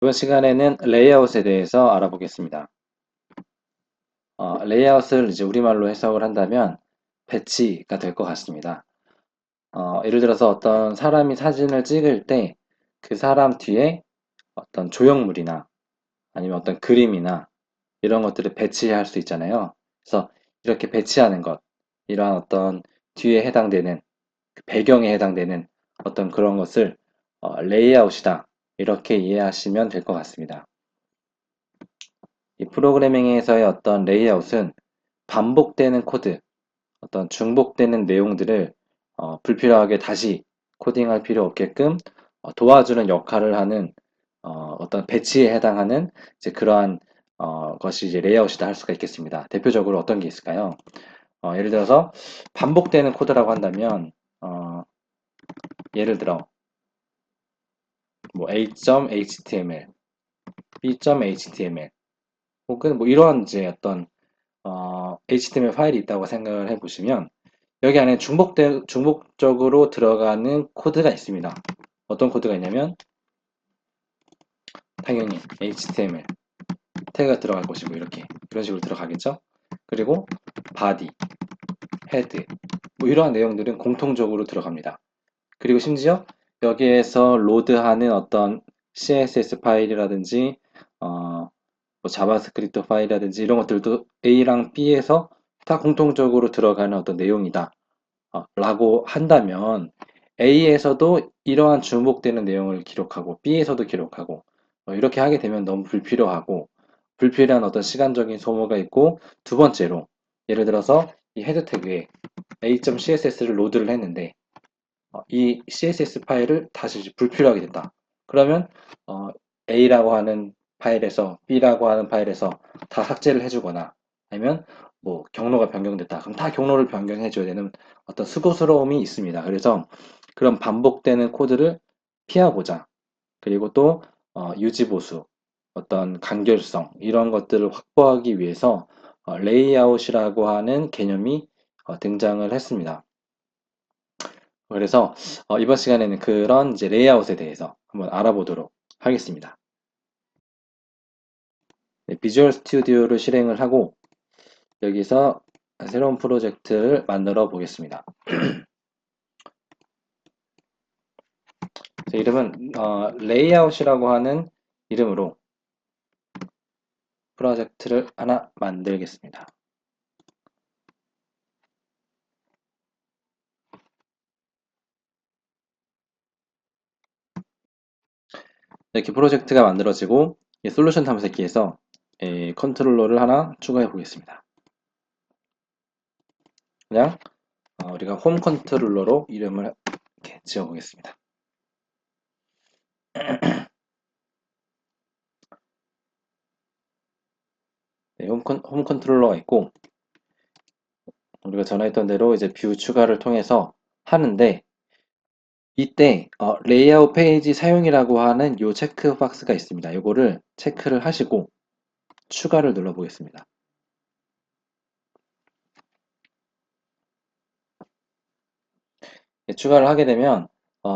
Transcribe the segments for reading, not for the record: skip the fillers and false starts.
이번 시간에는 레이아웃에 대해서 알아보겠습니다. 레이아웃을 이제 우리말로 해석을 한다면 배치가 될 것 같습니다. 예를 들어서 어떤 사람이 사진을 찍을 때 그 사람 뒤에 어떤 조형물이나 아니면 어떤 그림이나 이런 것들을 배치할 수 있잖아요. 그래서 이렇게 배치하는 것, 이러한 어떤 뒤에 해당되는 그 배경에 해당되는 어떤 그런 것을 레이아웃이다. 이렇게 이해하시면 될 것 같습니다. 이 프로그래밍에서의 어떤 레이아웃은 반복되는 코드, 어떤 중복되는 내용들을 불필요하게 다시 코딩할 필요 없게끔 도와주는 역할을 하는 떤 배치에 해당하는 이제 그러한 것이 이제 레이아웃이다 할 수가 있겠습니다. 대표적으로 어떤 게 있을까요? 예를 들어서 반복되는 코드라고 한다면 예를 들어 뭐 a.html, b.html 혹은 뭐 이러한 이제 어떤 HTML 파일이 있다고 생각을 해보시면 여기 안에 중복적으로 들어가는 코드가 있습니다. 어떤 코드가 있냐면 당연히 HTML 태그가 들어갈 것이고 이렇게 이런 식으로 들어가겠죠. 그리고 body, head 뭐 이러한 내용들은 공통적으로 들어갑니다. 그리고 심지어 여기에서 로드하는 어떤 CSS 파일이라든지 뭐 자바스크립트 파일이라든지 이런 것들도 A랑 B에서 다 공통적으로 들어가는 어떤 내용이다 라고 한다면 A에서도 이러한 중복되는 내용을 기록하고 B에서도 기록하고 이렇게 하게 되면 너무 불필요하고 불필요한 어떤 시간적인 소모가 있고 두 번째로 예를 들어서 이 헤드 태그에 a.css를 로드를 했는데 이 CSS 파일을 다시 불필요하게 된다. 그러면 A라고 하는 파일에서 B라고 하는 파일에서 다 삭제를 해주거나 아니면 뭐 경로가 변경됐다. 그럼 다 경로를 변경해줘야 되는 어떤 수고스러움이 있습니다. 그래서 그런 반복되는 코드를 피하고자 그리고 또 유지보수, 어떤 간결성 이런 것들을 확보하기 위해서 레이아웃이라고 하는 개념이 등장을 했습니다. 그래서 이번 시간에는 그런 이제 레이아웃에 대해서 한번 알아보도록 하겠습니다. 네, 비주얼 스튜디오를 실행을 하고 여기서 새로운 프로젝트를 만들어 보겠습니다. 이름은 레이아웃이라고 하는 이름으로 프로젝트를 하나 만들겠습니다. 이렇게 프로젝트가 만들어지고 솔루션 탐색기에서 컨트롤러를 하나 추가해 보겠습니다. 그냥 우리가 홈 컨트롤러로 이름을 이렇게 지어 보겠습니다. 네, 홈 컨트롤러가 있고 우리가 전화했던 대로 이제 뷰 추가를 통해서 하는데 이때 레이아웃 페이지 사용이라고 하는 요 체크 박스가 있습니다. 이거를 체크를 하시고 추가를 눌러 보겠습니다. 네, 추가를 하게 되면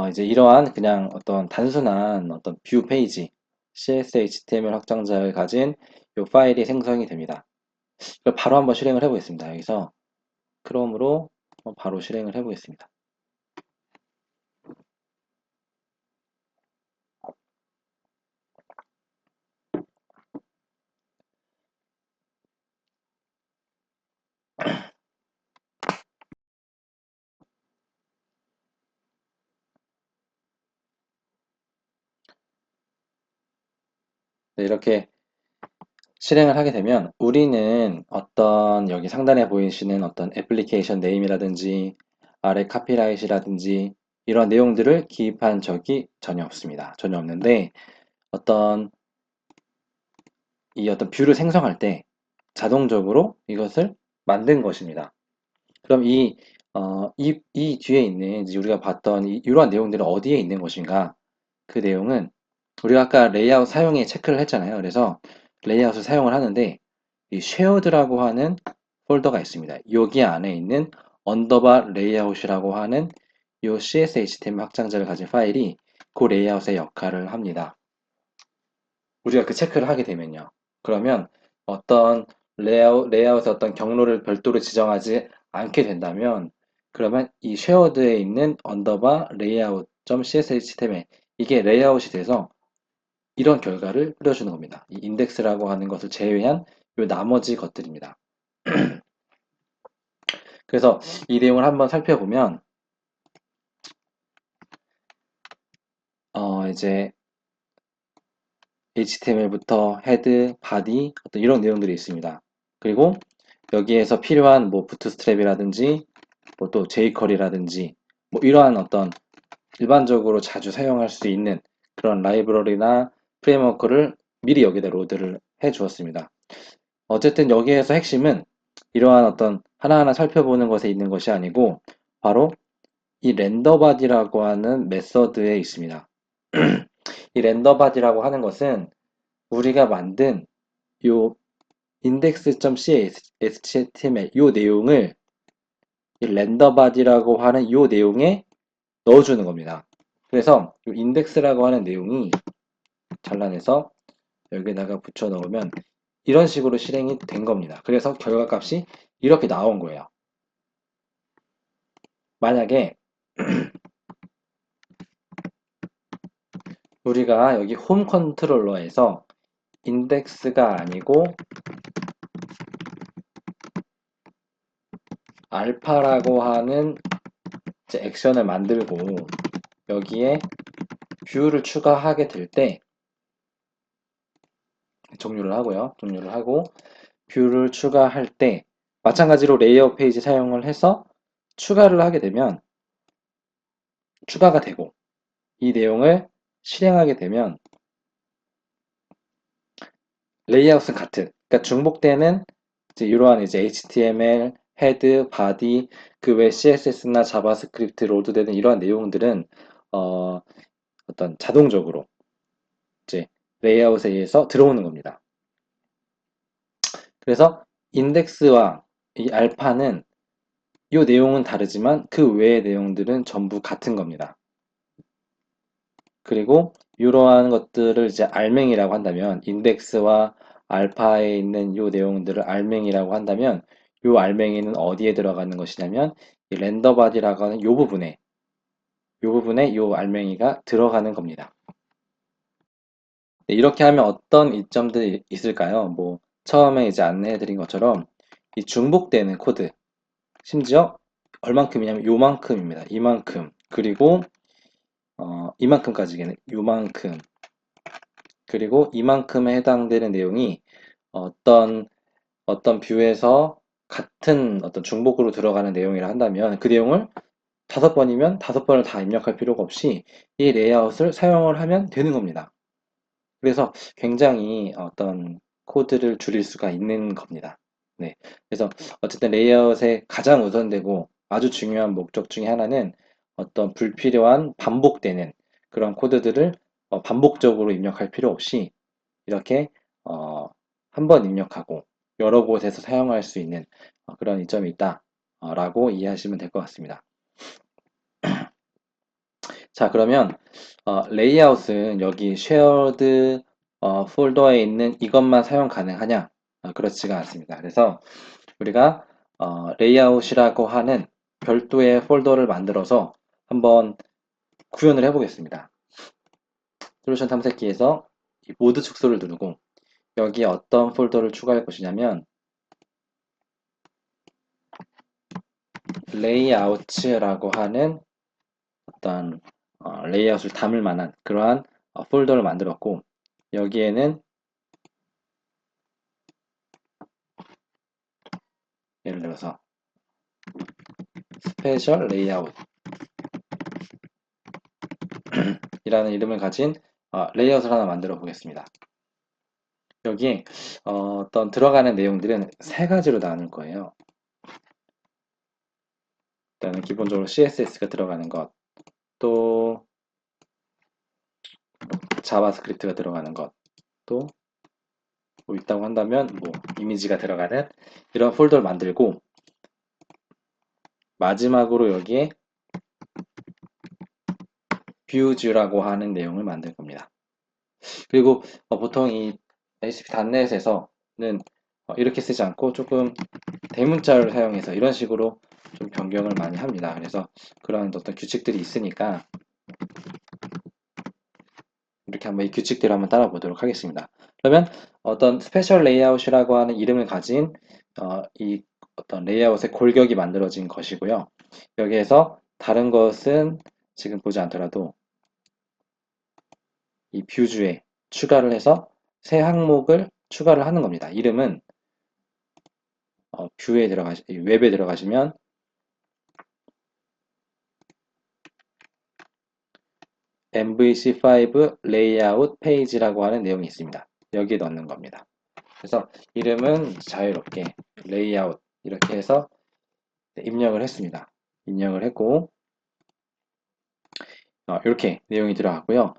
이제 이러한 그냥 어떤 단순한 어떤 뷰 페이지 CSS HTML 확장자를 가진 이 파일이 생성이 됩니다. 이걸 바로 한번 실행을 해보겠습니다. 여기서 크롬으로 바로 실행을 해보겠습니다. 네, 이렇게 실행을 하게 되면 우리는 어떤 여기 상단에 보이시는 어떤 애플리케이션 네임이라든지 아래 카피라이트라든지 이런 내용들을 기입한 적이 전혀 없습니다. 전혀 없는데 어떤 이 어떤 뷰를 생성할 때 자동적으로 이것을 만든 것입니다. 그럼 이 뒤에 있는 이제 우리가 봤던 이러한 내용들은 어디에 있는 것인가? 그 내용은 우리가 아까 레이아웃 사용에 체크를 했잖아요. 그래서 레이아웃을 사용을 하는데 이 shared라고 하는 폴더가 있습니다. 여기 안에 있는 언더바 레이아웃이라고 하는 이 CSS HTML 확장자를 가진 파일이 그 레이아웃의 역할을 합니다. 우리가 그 체크를 하게 되면요. 그러면 어떤 레이아웃의 어떤 경로를 별도로 지정하지 않게 된다면, 그러면 이 쉐어드에 있는 언더바 layout.cshtem에 이게 레이아웃이 돼서 이런 결과를 뿌려주는 겁니다. 이 인덱스라고 하는 것을 제외한 이 나머지 것들입니다. 그래서 이 내용을 한번 살펴보면, 이제 HTML부터 헤드, 바디, 어떤 이런 내용들이 있습니다. 그리고 여기에서 필요한 뭐 부트스트랩이라든지 뭐 또 jQuery라든지 뭐 이러한 어떤 일반적으로 자주 사용할 수 있는 그런 라이브러리나 프레임워크를 미리 여기다 로드를 해 주었습니다. 어쨌든 여기에서 핵심은 이러한 어떤 하나하나 살펴보는 것에 있는 것이 아니고 바로 이 렌더바디라고 하는 메서드에 있습니다. 이 렌더바디라고 하는 것은 우리가 만든 요 index.chtml 요 내용을 이 렌더바디라고 하는 요 내용에 넣어주는 겁니다. 그래서 이 인덱스라고 하는 내용이 잘라내서 여기다가 붙여 넣으면 이런 식으로 실행이 된 겁니다. 그래서 결과값이 이렇게 나온 거예요. 만약에 우리가 여기 홈 컨트롤러에서 인덱스가 아니고 알파라고 하는 액션을 만들고 여기에 뷰를 추가하게 될 때 종료를 하고요. 종료를 하고 뷰를 추가할 때 마찬가지로 레이아웃 페이지 사용을 해서 추가를 하게 되면 추가가 되고 이 내용을 실행하게 되면 레이아웃은 같은, 그러니까 중복되는 이제 이러한 이제 HTML, 헤드, 바디, 그 외 CSS나 자바스크립트 로드되는 이러한 내용들은 어떤 자동적으로 이제 레이아웃에 의해서 들어오는 겁니다. 그래서 인덱스와 이 알파는 이 내용은 다르지만 그 외의 내용들은 전부 같은 겁니다. 그리고 이러한 것들을 이제 알맹이라고 한다면 인덱스와 알파에 있는 이 내용들을 알맹이라고 한다면 이 알맹이는 어디에 들어가는 것이냐면 이 렌더바디라고 하는 이 부분에 이 알맹이가 들어가는 겁니다. 네, 이렇게 하면 어떤 이점들이 있을까요? 뭐 처음에 이제 안내해 드린 것처럼 이 중복되는 코드, 심지어 얼만큼이냐면 요만큼입니다. 이만큼, 그리고 이만큼까지는 요만큼, 그리고 이만큼에 해당되는 내용이 어떤 뷰에서 같은 어떤 중복으로 들어가는 내용이라 한다면 그 내용을 5번이면 5번을 다 입력할 필요가 없이 이 레이아웃을 사용을 하면 되는 겁니다. 그래서 굉장히 어떤 코드를 줄일 수가 있는 겁니다. 네. 그래서 어쨌든 레이아웃의 가장 우선되고 아주 중요한 목적 중에 하나는 어떤 불필요한 반복되는 그런 코드들을 반복적으로 입력할 필요 없이 이렇게 한 번 입력하고 여러 곳에서 사용할 수 있는 그런 이점이 있다 라고 이해하시면 될 것 같습니다. 자, 그러면 레이아웃은 여기 쉐어드 폴더에 있는 이것만 사용 가능하냐? 그렇지가 않습니다. 그래서 우리가 레이아웃이라고 하는 별도의 폴더를 만들어서 한번 구현을 해보겠습니다. 솔루션 탐색기에서 이 모드 축소를 누르고 여기에 어떤 폴더를 추가할 것이냐면 레이아웃이라고 하는 어떤 레이아웃을 담을 만한 그러한 폴더를 만들었고 여기에는 예를 들어서 스페셜 레이아웃 이라는 이름을 가진 레이아웃을 하나 만들어 보겠습니다. 여기에 어떤 들어가는 내용들은 세 가지로 나눌 거예요. 일단은 기본적으로 CSS가 들어가는 것, 또 자바스크립트가 들어가는 것, 또 뭐 있다고 한다면 뭐 이미지가 들어가는 이런 폴더를 만들고 마지막으로 여기에 뷰즈라고 하는 내용을 만들 겁니다. 그리고 보통 이 ASP.NET에서는 이렇게 쓰지 않고 조금 대문자를 사용해서 이런 식으로 좀 변경을 많이 합니다. 그래서 그런 어떤 규칙들이 있으니까 이렇게 한번 이 규칙들을 한번 따라 보도록 하겠습니다. 그러면 어떤 스페셜 레이아웃이라고 하는 이름을 가진 이 어떤 레이아웃의 골격이 만들어진 것이고요. 여기에서 다른 것은 지금 보지 않더라도 이 뷰주에 추가를 해서 새 항목을 추가를 하는 겁니다. 이름은 뷰에 웹에 들어가시면 MVC5 레이아웃 페이지라고 하는 내용이 있습니다. 여기에 넣는 겁니다. 그래서 이름은 자유롭게 레이아웃 이렇게 해서 입력을 했습니다. 입력을 했고 이렇게 내용이 들어갔고요.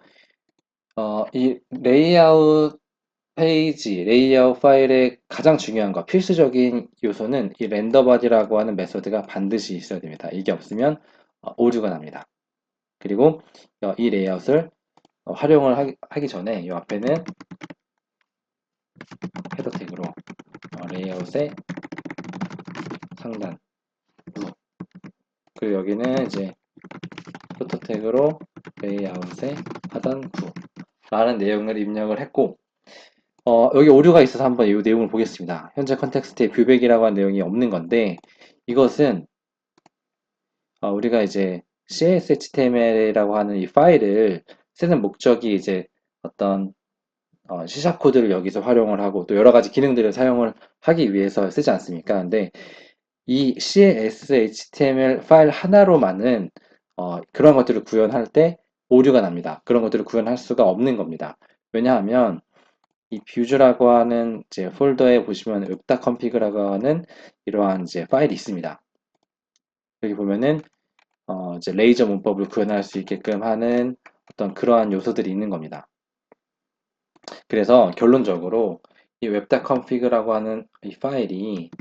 이 레이아웃 페이지, 레이아웃 파일의 가장 중요한 거, 필수적인 요소는 이 렌더바디라고 하는 메소드가 반드시 있어야 됩니다. 이게 없으면 오류가 납니다. 그리고 이 레이아웃을 활용을 하기 전에 이 앞에는 헤더 태그로 레이아웃의 상단 그리고 여기는 이제 포토 태그로 레이아웃의 하단 라는 내용을 입력을 했고 여기 오류가 있어서 한번 이 내용을 보겠습니다. 현재 컨텍스트에 뷰백이라고 하는 내용이 없는 건데 이것은 우리가 이제 CS.HTML이라고 하는 이 파일을 쓰는 목적이 이제 어떤 C# 코드를 여기서 활용을 하고 또 여러 가지 기능들을 사용을 하기 위해서 쓰지 않습니까? 근데 이 CS.HTML 파일 하나로만은 그런 것들을 구현할 때 오류가 납니다. 그런 것들을 구현할 수가 없는 겁니다. 왜냐하면 이 뷰즈라고 하는 이제 폴더에 보시면 웹.config라고 하는 이러한 이제 파일이 있습니다. 여기 보면은 이제 레이저 문법을 구현할 수 있게끔 하는 어떤 그러한 요소들이 있는 겁니다. 그래서 결론적으로 이 웹.config라고 하는 이 파일이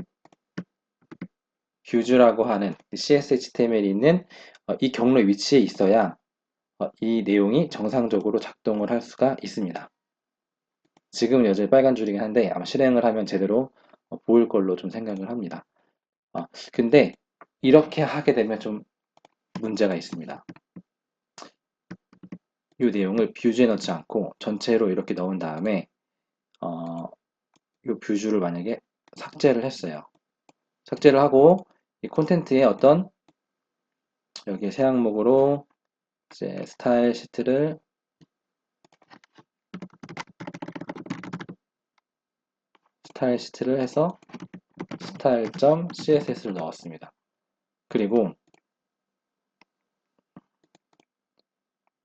뷰즈라고 하는 CSHTML이 있는 이 경로의 위치에 있어야 이 내용이 정상적으로 작동을 할 수가 있습니다. 지금은 여전히 빨간 줄이긴 한데 아마 실행을 하면 제대로 보일 걸로 좀 생각을 합니다. 근데 이렇게 하게 되면 좀 문제가 있습니다. 이 내용을 뷰즈에 넣지 않고 전체로 이렇게 넣은 다음에 이 뷰즈를 만약에 삭제를 했어요. 삭제를 하고 이 콘텐츠에 어떤 여기 새 항목으로 이제 스타일 시트를 해서 style.css를 넣었습니다. 그리고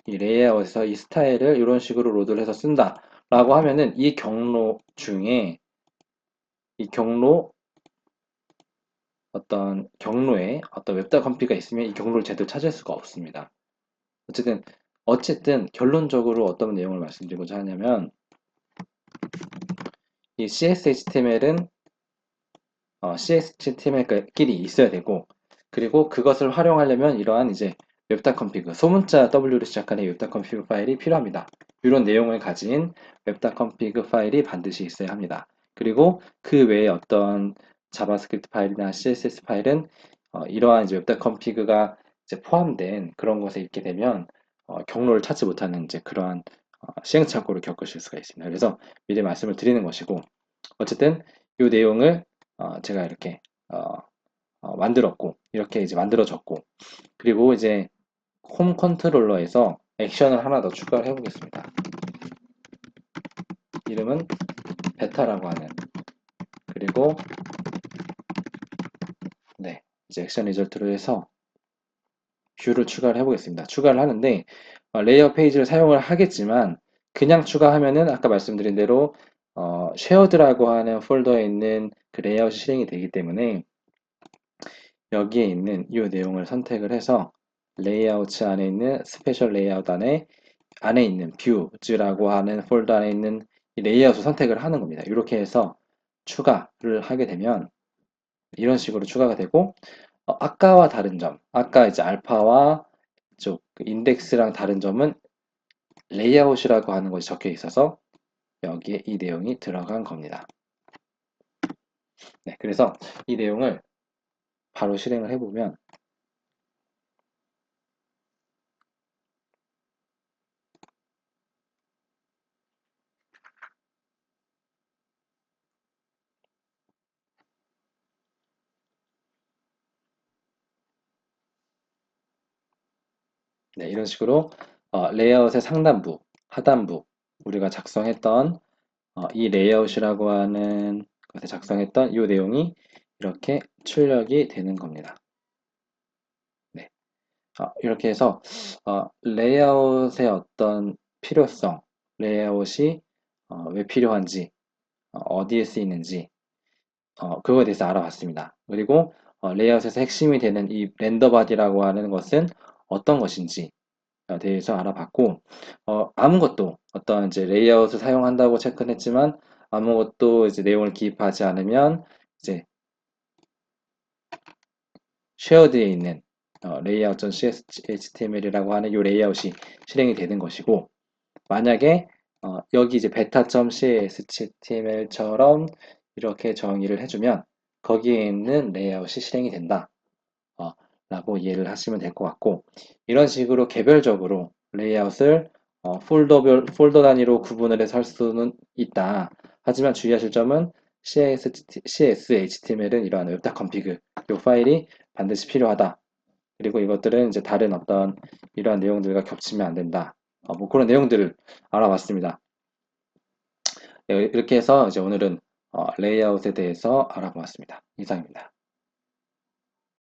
이 레이아웃에서 이 스타일을 이런 식으로 로드를 해서 쓴다 라고 하면은 이 경로 중에 이 경로 어떤 경로에 어떤 웹다 컴피가 있으면 이 경로를 제대로 찾을 수가 없습니다. 어쨌든 결론적으로 어떤 내용을 말씀드리고자 하냐면 이 CSHTML은 CSHTML끼리 있어야 되고 그리고 그것을 활용하려면 이러한 이제 웹.config 소문자 W로 시작하는 웹.config 파일이 필요합니다. 이런 내용을 가진 웹.config 파일이 반드시 있어야 합니다. 그리고 그 외에 어떤 자바스크립트 파일이나 CSS 파일은 이러한 이제 웹.config가 이제 포함된 그런 것에 있게 되면 경로를 찾지 못하는 이제 그러한 시행착오를 겪으실 수가 있습니다. 그래서 미리 말씀을 드리는 것이고 어쨌든 이 내용을 제가 이렇게 만들었고 이렇게 이제 만들어졌고 그리고 이제 홈 컨트롤러에서 액션을 하나 더 추가를 해보겠습니다. 이름은 베타라고 하는 그리고 네 이제 액션 리절트로 해서 뷰를 추가를 해보겠습니다. 추가를 하는데 레이어 페이지를 사용을 하겠지만 그냥 추가하면은 아까 말씀드린 대로 쉐어드라고 하는 폴더에 있는 그 레이아웃이 실행이 되기 때문에 여기에 있는 이 내용을 선택을 해서 레이아웃 안에 있는 스페셜 레이아웃 안에 있는 뷰즈라고 하는 폴더 안에 있는 이 레이아웃을 선택을 하는 겁니다. 이렇게 해서 추가를 하게 되면 이런 식으로 추가가 되고 아까와 다른 점, 아까 이제 알파와 이쪽 인덱스랑 다른 점은 레이아웃이라고 하는 것이 적혀 있어서 여기에 이 내용이 들어간 겁니다. 네, 그래서 이 내용을 바로 실행을 해보면 네, 이런 식으로 레이아웃의 상단부, 하단부 우리가 작성했던 이 레이아웃이라고 하는 것에 작성했던 이 내용이 이렇게 출력이 되는 겁니다. 네, 이렇게 해서 레이아웃의 어떤 필요성, 레이아웃이 왜 필요한지, 어디에 쓰이는지 그거에 대해서 알아봤습니다. 그리고 레이아웃에서 핵심이 되는 이 렌더 바디라고 하는 것은 어떤 것인지 대해서 알아봤고 아무것도 어떤 이제 레이아웃을 사용한다고 체크는 했지만 아무것도 이제 내용을 기입하지 않으면 이제 쉐어드에 있는 layout.html이라고 하는 이 레이아웃이 실행이 되는 것이고 만약에 여기 이제 beta.cshtml처럼 이렇게 정의를 해주면 거기에 있는 레이아웃이 실행이 된다 라고 이해를 하시면 될 것 같고 이런 식으로 개별적으로 레이아웃을 폴더 단위로 구분을 해서 할 수는 있다. 하지만 주의하실 점은 CSHTML은 이러한 웹.config 이 파일이 반드시 필요하다. 그리고 이것들은 이제 다른 어떤 이러한 내용들과 겹치면 안 된다. 뭐 그런 내용들을 알아봤습니다. 네, 이렇게 해서 이제 오늘은 레이아웃에 대해서 알아보았습니다. 이상입니다.